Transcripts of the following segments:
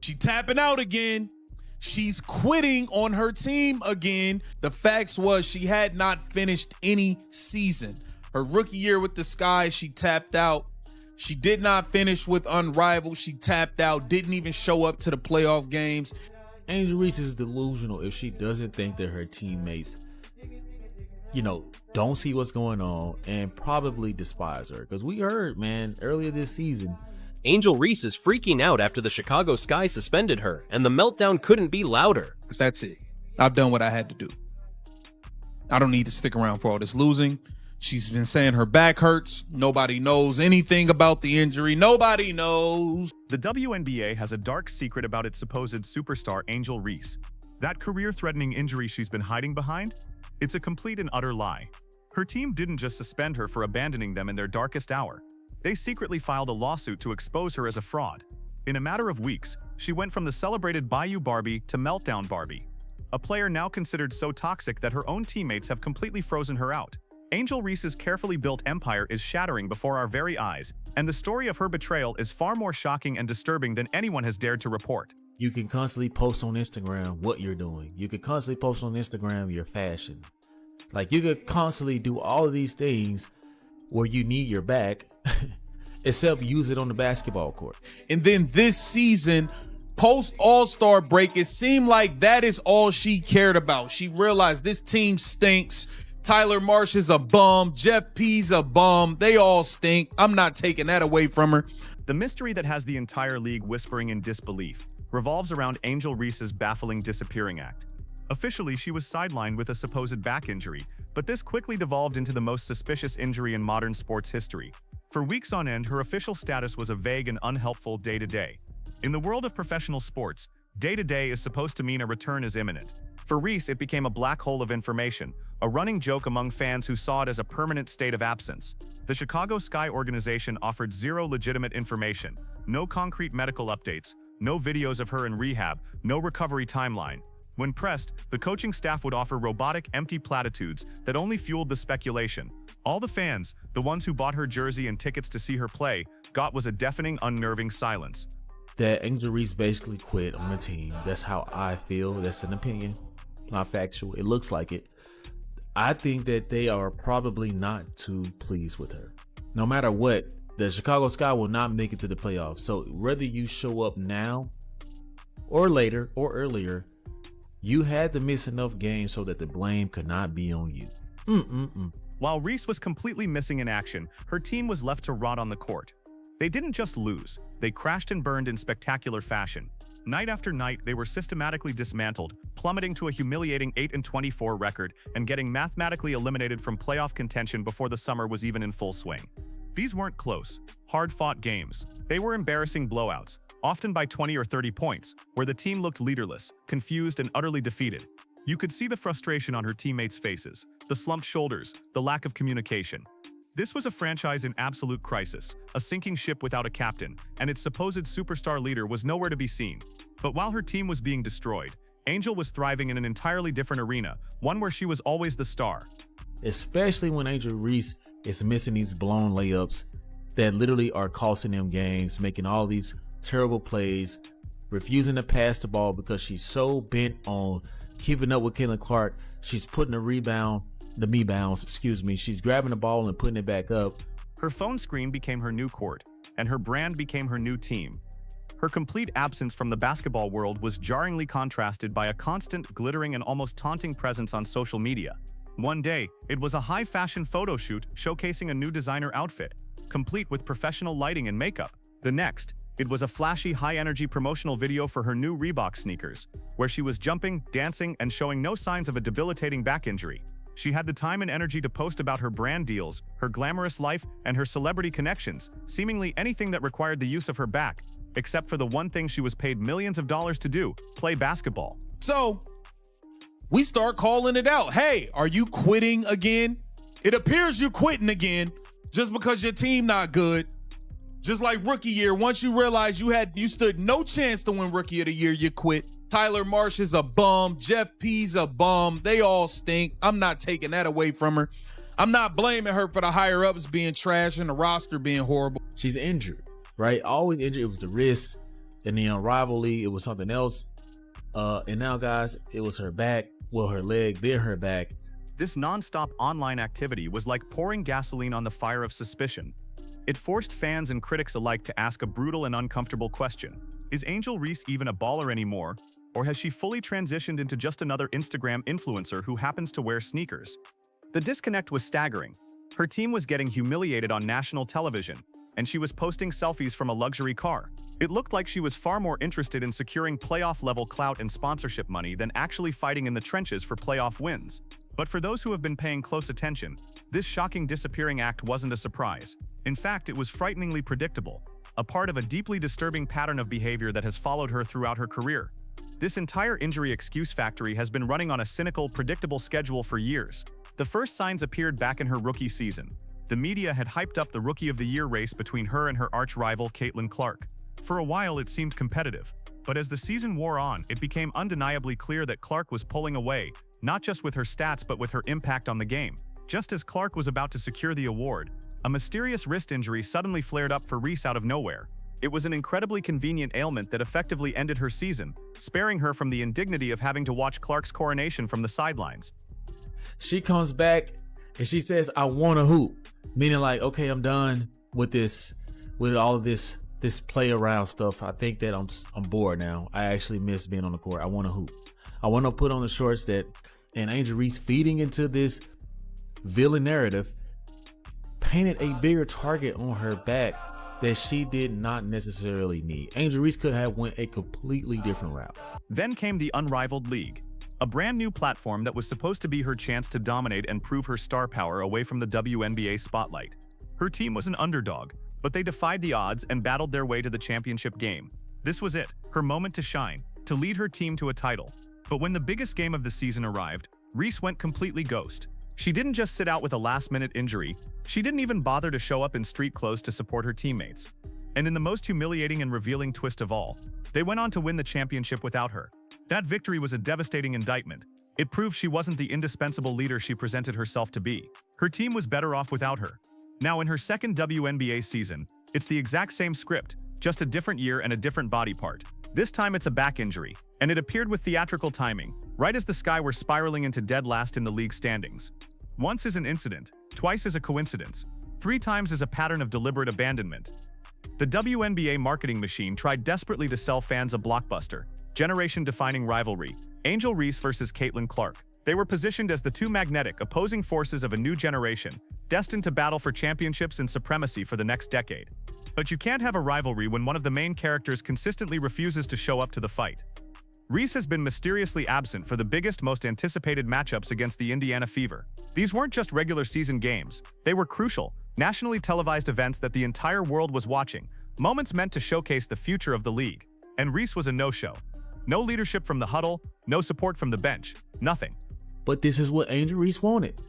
She tapping out again. She's quitting on her team again. The facts was she had not finished any season. Her rookie year with the Sky, she tapped out. She did not finish with Unrivaled. She tapped out, didn't even show up to the playoff games. Angel Reese is delusional if she doesn't think that her teammates, don't see what's going on and probably despise her. Because we heard, man, earlier this season, Angel Reese is freaking out after the Chicago Sky suspended her, and the meltdown couldn't be louder. Because that's it. I've done what I had to do. I don't need to stick around for all this losing. She's been saying her back hurts. Nobody knows anything about the injury. Nobody knows. The WNBA has a dark secret about its supposed superstar Angel Reese. That career-threatening injury she's been hiding behind? It's a complete and utter lie. Her team didn't just suspend her for abandoning them in their darkest hour. They secretly filed a lawsuit to expose her as a fraud. In a matter of weeks, she went from the celebrated Bayou Barbie to Meltdown Barbie, a player now considered so toxic that her own teammates have completely frozen her out. Angel Reese's carefully built empire is shattering before our very eyes, and the story of her betrayal is far more shocking and disturbing than anyone has dared to report. you can constantly post on Instagram what you're doing. You can constantly post on Instagram your fashion. Like, you could constantly do all of these things where you need your back, except use it on the basketball court. And then this season, post All-Star break, it seemed like that is all she cared about. She realized this team stinks. Tyler Marsh is a bum. Jeff P's a bum. They all stink. I'm not taking that away from her. The mystery that has the entire league whispering in disbelief revolves around Angel Reese's baffling disappearing act. Officially, she was sidelined with a supposed back injury, but this quickly devolved into the most suspicious injury in modern sports history. For weeks on end, her official status was a vague and unhelpful day-to-day. In the world of professional sports, day-to-day is supposed to mean a return is imminent. For Reese, it became a black hole of information, a running joke among fans who saw it as a permanent state of absence. The Chicago Sky organization offered zero legitimate information, no concrete medical updates, no videos of her in rehab, no recovery timeline. When pressed, the coaching staff would offer robotic, empty platitudes that only fueled the speculation. All the fans, the ones who bought her jersey and tickets to see her play, got was a deafening, unnerving silence. That Angel Reese basically quit on the team. That's how I feel. That's an opinion, not factual. It looks like it. I think that they are probably not too pleased with her. No matter what, the Chicago Sky will not make it to the playoffs. So whether you show up now or later or earlier, you had to miss enough games so that the blame could not be on you. While Reese was completely missing in action, her team was left to rot on the court. They didn't just lose, they crashed and burned in spectacular fashion. Night after night, they were systematically dismantled, plummeting to a humiliating 8-24 record and getting mathematically eliminated from playoff contention before the summer was even in full swing. These weren't close, hard-fought games. They were embarrassing blowouts, often by 20 or 30 points, where the team looked leaderless, confused, and utterly defeated. You could see the frustration on her teammates' faces, the slumped shoulders, the lack of communication. This was a franchise in absolute crisis, a sinking ship without a captain, and its supposed superstar leader was nowhere to be seen. But while her team was being destroyed, Angel was thriving in an entirely different arena, one where she was always the star. Especially when Angel Reese is missing these blown layups that literally are costing them games, making all these terrible plays, refusing to pass the ball because she's so bent on keeping up with Caitlin Clark. She's putting she's grabbing the ball and putting it back up. Her phone screen became her new court, and her brand became her new team. Her complete absence from the basketball world was jarringly contrasted by a constant, glittering, and almost taunting presence on social media. One day, it was a high-fashion photo shoot showcasing a new designer outfit, complete with professional lighting and makeup. The next, it was a flashy, high-energy promotional video for her new Reebok sneakers, where she was jumping, dancing, and showing no signs of a debilitating back injury. She had the time and energy to post about her brand deals, her glamorous life, and her celebrity connections, seemingly anything that required the use of her back, except for the one thing she was paid millions of dollars to do, play basketball. So we start calling it out. Hey, are you quitting again? It appears you're quitting again just because your team not good. Just like rookie year, once you realize you stood no chance to win rookie of the year, you quit. Tyler Marsh is a bum. Jeff P's a bum. They all stink. I'm not taking that away from her. I'm not blaming her for the higher ups being trash and the roster being horrible. She's injured, right? Always injured. It was the wrist. And then on Rivalry, it was something else. And now, guys, it was her back, well, her leg, then her back. This non-stop online activity was like pouring gasoline on the fire of suspicion. It forced fans and critics alike to ask a brutal and uncomfortable question. Is Angel Reese even a baller anymore? Or has she fully transitioned into just another Instagram influencer who happens to wear sneakers? The disconnect was staggering. Her team was getting humiliated on national television, and she was posting selfies from a luxury car. It looked like she was far more interested in securing playoff-level clout and sponsorship money than actually fighting in the trenches for playoff wins. But for those who have been paying close attention, this shocking disappearing act wasn't a surprise. In fact, it was frighteningly predictable, a part of a deeply disturbing pattern of behavior that has followed her throughout her career. This entire injury excuse factory has been running on a cynical, predictable schedule for years. The first signs appeared back in her rookie season. The media had hyped up the Rookie of the Year race between her and her arch-rival Caitlin Clark. For a while, it seemed competitive. But as the season wore on, it became undeniably clear that Clark was pulling away, not just with her stats but with her impact on the game. Just as Clark was about to secure the award, a mysterious wrist injury suddenly flared up for Reese out of nowhere. It was an incredibly convenient ailment that effectively ended her season, sparing her from the indignity of having to watch Clark's coronation from the sidelines. She comes back and she says, I want to hoop. Meaning like, okay, I'm done with this, with all of this play around stuff. I think that I'm bored now. I actually miss being on the court. I want to hoop. I want to put on the shorts that, and Angel Reese, feeding into this villain narrative, painted a bigger target on her back that she did not necessarily need. Angel Reese could have went a completely different route. Then came the Unrivaled League, a brand new platform that was supposed to be her chance to dominate and prove her star power away from the WNBA spotlight. Her team was an underdog, but they defied the odds and battled their way to the championship game. This was it, her moment to shine, to lead her team to a title. But when the biggest game of the season arrived, Reese went completely ghost. She didn't just sit out with a last-minute injury, she didn't even bother to show up in street clothes to support her teammates. And in the most humiliating and revealing twist of all, they went on to win the championship without her. That victory was a devastating indictment. It proved she wasn't the indispensable leader she presented herself to be. Her team was better off without her. Now in her second WNBA season, it's the exact same script, just a different year and a different body part. This time it's a back injury, and it appeared with theatrical timing, right as the Sky were spiraling into dead last in the league standings. Once is an incident, twice is a coincidence, 3 times is a pattern of deliberate abandonment. The WNBA marketing machine tried desperately to sell fans a blockbuster, generation-defining rivalry, Angel Reese versus Caitlin Clark. They were positioned as the two magnetic, opposing forces of a new generation, destined to battle for championships and supremacy for the next decade. But you can't have a rivalry when one of the main characters consistently refuses to show up to the fight. Reese has been mysteriously absent for the biggest, most anticipated matchups against the Indiana Fever. These weren't just regular season games. They were crucial, nationally televised events that the entire world was watching, moments meant to showcase the future of the league. And Reese was a no-show. No leadership from the huddle, no support from the bench, nothing. But this is what Angel Reese wanted.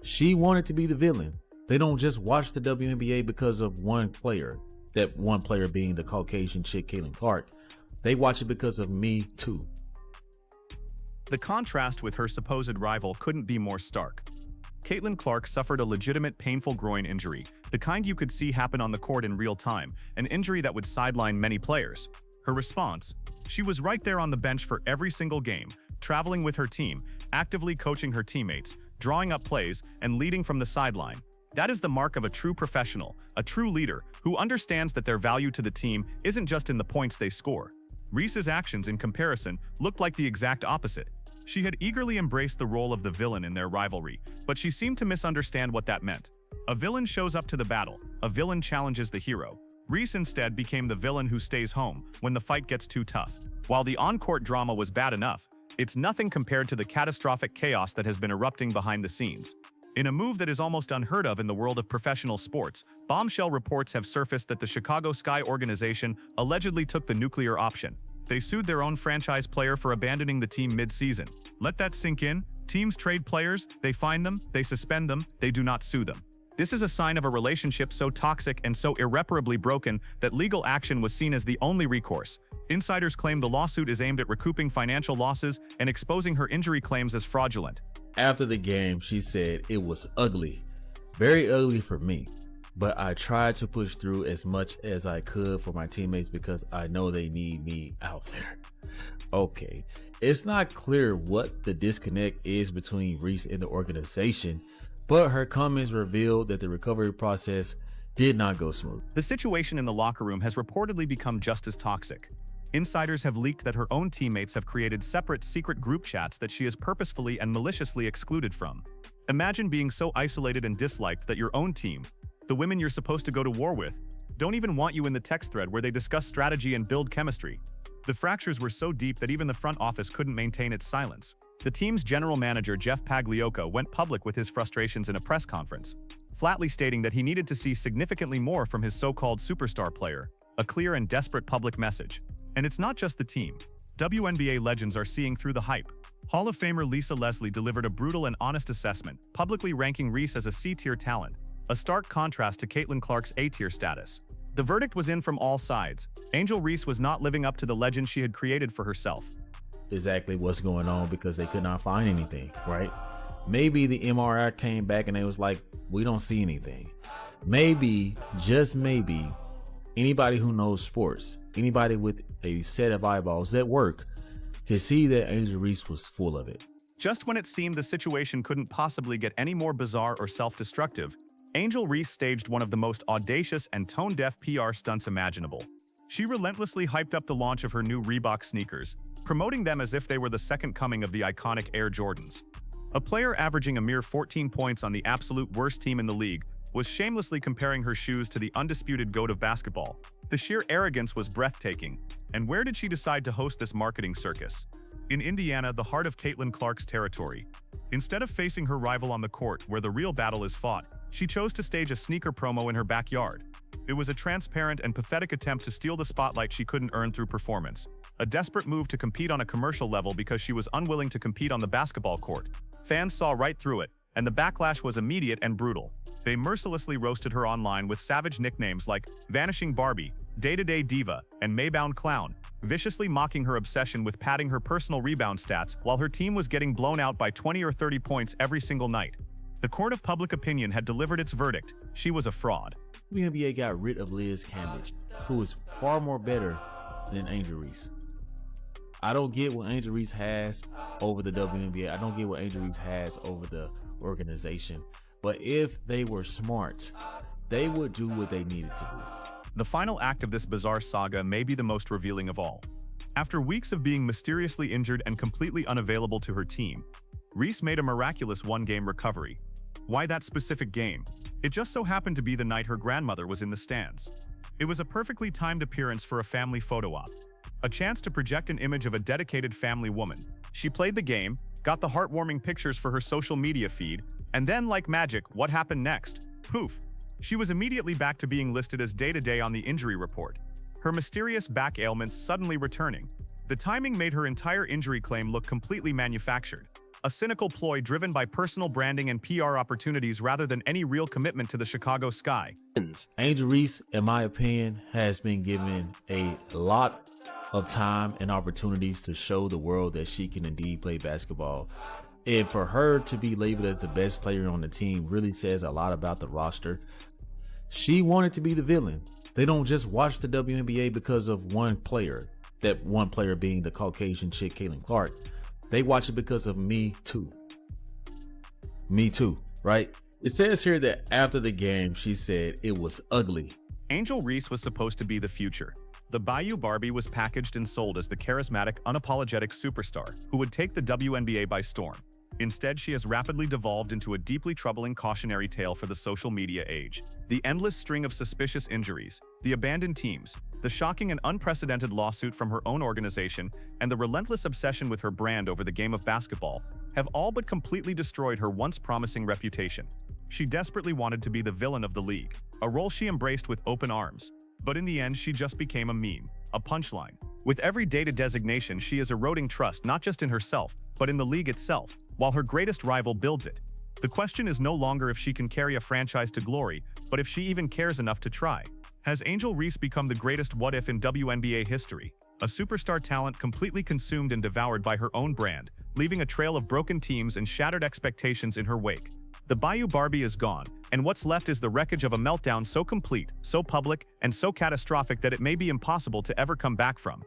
She wanted to be the villain. They don't just watch the WNBA because of one player, that one player being the Caucasian chick, Caitlin Clark. They watch it because of me too. The contrast with her supposed rival couldn't be more stark. Caitlin Clark suffered a legitimate painful groin injury, the kind you could see happen on the court in real time, an injury that would sideline many players. Her response? She was right there on the bench for every single game, traveling with her team, actively coaching her teammates, drawing up plays, and leading from the sideline. That is the mark of a true professional, a true leader, who understands that their value to the team isn't just in the points they score. Reese's actions, in comparison, looked like the exact opposite. She had eagerly embraced the role of the villain in their rivalry, but she seemed to misunderstand what that meant. A villain shows up to the battle, a villain challenges the hero. Reese instead became the villain who stays home when the fight gets too tough. While the on-court drama was bad enough, it's nothing compared to the catastrophic chaos that has been erupting behind the scenes. In a move that is almost unheard of in the world of professional sports, bombshell reports have surfaced that the Chicago Sky organization allegedly took the nuclear option. They sued their own franchise player for abandoning the team mid-season. Let that sink in. Teams trade players, they fine them, they suspend them, they do not sue them. This is a sign of a relationship so toxic and so irreparably broken that legal action was seen as the only recourse. Insiders claim the lawsuit is aimed at recouping financial losses and exposing her injury claims as fraudulent. After the game, she said it was ugly, very ugly for me. but I tried to push through as much as I could for my teammates because I know they need me out there. Okay, it's not clear what the disconnect is between Reese and the organization, but her comments revealed that the recovery process did not go smooth. The situation in the locker room has reportedly become just as toxic. Insiders have leaked that her own teammates have created separate secret group chats that she is purposefully and maliciously excluded from. Imagine being so isolated and disliked that your own team, the women you're supposed to go to war with, don't even want you in the text thread where they discuss strategy and build chemistry. The fractures were so deep that even the front office couldn't maintain its silence. The team's general manager Jeff Pagliocco went public with his frustrations in a press conference, flatly stating that he needed to see significantly more from his so-called superstar player, a clear and desperate public message. And it's not just the team. WNBA legends are seeing through the hype. Hall of Famer Lisa Leslie delivered a brutal and honest assessment, publicly ranking Reese as a C-tier talent, a stark contrast to Caitlin Clark's A-tier status. The verdict was in from all sides. Angel Reese was not living up to the legend she had created for herself. Exactly what's going on because they could not find anything, right? Maybe the MRI came back and they was like, we don't see anything. Maybe, just maybe, anybody who knows sports, anybody with a set of eyeballs at work, can see that Angel Reese was full of it. Just when it seemed the situation couldn't possibly get any more bizarre or self-destructive, Angel Reese staged one of the most audacious and tone-deaf PR stunts imaginable. She relentlessly hyped up the launch of her new Reebok sneakers, promoting them as if they were the second coming of the iconic Air Jordans. A player averaging a mere 14 points on the absolute worst team in the league was shamelessly comparing her shoes to the undisputed GOAT of basketball. The sheer arrogance was breathtaking. And where did she decide to host this marketing circus? In Indiana, the heart of Caitlin Clark's territory. Instead of facing her rival on the court, where the real battle is fought, she chose to stage a sneaker promo in her backyard. It was a transparent and pathetic attempt to steal the spotlight she couldn't earn through performance. A desperate move to compete on a commercial level because she was unwilling to compete on the basketball court. Fans saw right through it, and the backlash was immediate and brutal. They mercilessly roasted her online with savage nicknames like Vanishing Barbie, Day-to-Day Diva, and Maybound Clown, viciously mocking her obsession with padding her personal rebound stats while her team was getting blown out by 20 or 30 points every single night. The court of public opinion had delivered its verdict. She was a fraud. WNBA got rid of Liz Cambage, who is far more better than Angel Reese. I don't get what Angel Reese has over the WNBA. I don't get what Angel Reese has over the organization. But if they were smart, they would do what they needed to do. The final act of this bizarre saga may be the most revealing of all. After weeks of being mysteriously injured and completely unavailable to her team, Reese made a miraculous one-game recovery. Why that specific game? It just so happened to be the night her grandmother was in the stands. It was a perfectly timed appearance for a family photo op. A chance to project an image of a dedicated family woman. She played the game, got the heartwarming pictures for her social media feed, and then, like magic, what happened next? Poof! She was immediately back to being listed as day-to-day on the injury report. Her mysterious back ailments suddenly returning. The timing made her entire injury claim look completely manufactured. A cynical ploy driven by personal branding and PR opportunities rather than any real commitment to the Chicago Sky. Angel Reese, in my opinion, has been given a lot of time and opportunities to show the world that she can indeed play basketball. And for her to be labeled as the best player on the team really says a lot about the roster. She wanted to be the villain. They don't just watch the WNBA because of one player, that one player being the Caucasian chick, Caitlin Clark. They watch it because of Me Too. Me Too, right? It says here that after the game, she said it was ugly. Angel Reese was supposed to be the future. The Bayou Barbie was packaged and sold as the charismatic, unapologetic superstar who would take the WNBA by storm. Instead, she has rapidly devolved into a deeply troubling cautionary tale for the social media age. The endless string of suspicious injuries, the abandoned teams, the shocking and unprecedented lawsuit from her own organization, and the relentless obsession with her brand over the game of basketball have all but completely destroyed her once promising reputation. She desperately wanted to be the villain of the league, a role she embraced with open arms. But in the end, she just became a meme, a punchline. With every data designation, she is eroding trust not just in herself, but in the league itself, while her greatest rival builds it. The question is no longer if she can carry a franchise to glory, but if she even cares enough to try. Has Angel Reese become the greatest what-if in WNBA history? A superstar talent completely consumed and devoured by her own brand, leaving a trail of broken teams and shattered expectations in her wake. The Bayou Barbie is gone, and what's left is the wreckage of a meltdown so complete, so public, and so catastrophic that it may be impossible to ever come back from.